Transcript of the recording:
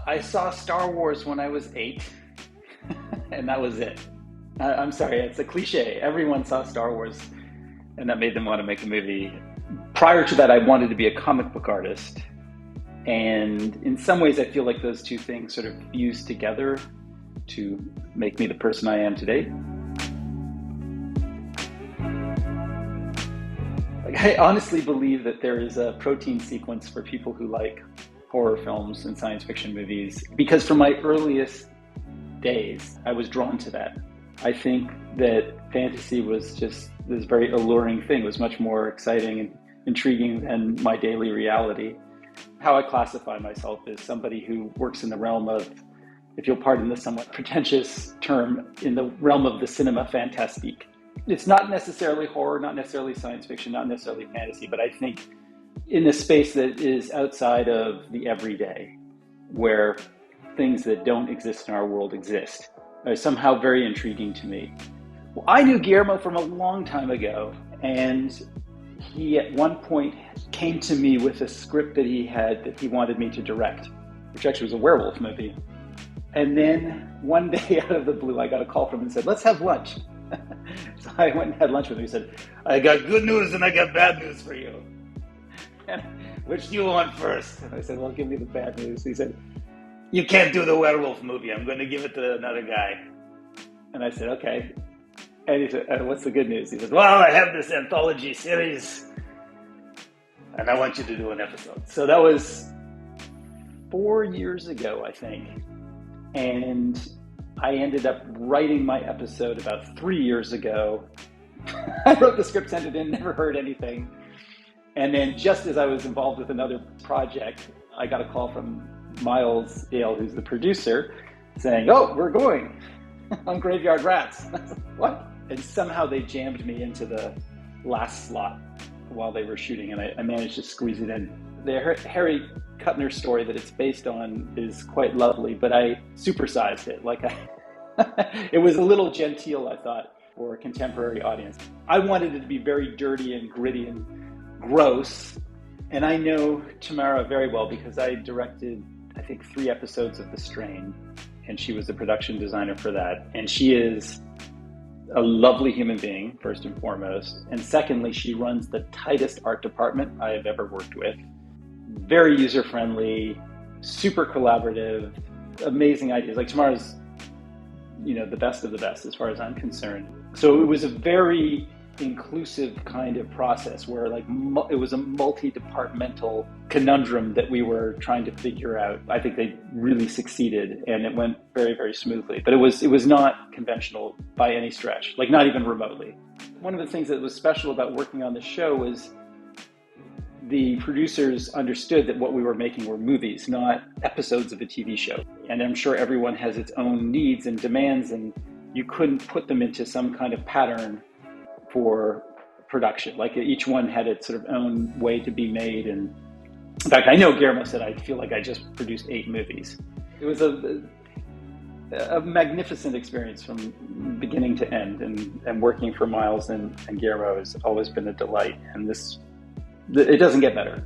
I saw Star Wars when I was 8, and that was it. I'm sorry, it's a cliche. Everyone saw Star Wars, and that made them want to make a movie. Prior to that, I wanted to be a comic book artist. And in some ways, I feel like those two things sort of fused together to make me the person I am today. I honestly believe that there is a protein sequence for people who like horror films and science fiction movies, because from my earliest days, I was drawn to that. I think that fantasy was just this very alluring thing. It was much more exciting and intriguing than my daily reality. How I classify myself is somebody who works in the realm of, if you'll pardon the somewhat pretentious term, in the realm of the cinema fantastique. It's not necessarily horror, not necessarily science fiction, not necessarily fantasy, but I think in a space that is outside of the everyday, where things that don't exist in our world exist, are somehow very intriguing to me. Well, I knew Guillermo from a long time ago, and he at one point came to me with a script that he had that he wanted me to direct, which actually was a werewolf movie. And then one day out of the blue, I got a call from him and said, let's have lunch. So I went and had lunch with him. He said, I got good news and I got bad news for you. And which do you want first? And I said, well, give me the bad news. He said, you can't do the werewolf movie. I'm going to give it to another guy. And I said, okay. And he said, what's the good news? He says, well, I have this anthology series and I want you to do an episode. So that was 4 years ago, I think. And I ended up writing my episode about 3 years ago. I wrote the script, sent it in, never heard anything. And then just as I was involved with another project, I got a call from Miles Dale, who's the producer, saying, oh, we're going on Graveyard Rats. I was like, what? And somehow they jammed me into the last slot while they were shooting, and I managed to squeeze it in. The Harry Kuttner story that it's based on is quite lovely, but I supersized it. It was a little genteel, I thought, for a contemporary audience. I wanted it to be very dirty and gritty and gross, and I know Tamara very well because I directed, I think, 3 episodes of The Strain, and she was the production designer for that. And she is a lovely human being, first and foremost. And secondly, she runs the tightest art department I have ever worked with. Very user-friendly, super collaborative, amazing ideas. Like Tamara's, the best of the best as far as I'm concerned. So it was a very inclusive kind of process where it was a multi-departmental conundrum that we were trying to figure out. I think they really succeeded and it went very, very smoothly. But it was not conventional by any stretch, not even remotely. One of the things that was special about working on the show was the producers understood that what we were making were movies, not episodes of a TV show. And I'm sure everyone has its own needs and demands, and you couldn't put them into some kind of pattern for production. Each one had its sort of own way to be made. And in fact, I know Guillermo said, I feel like I just produced 8 movies. It was a magnificent experience from beginning to end, and working for Miles and Guillermo has always been a delight. And it doesn't get better.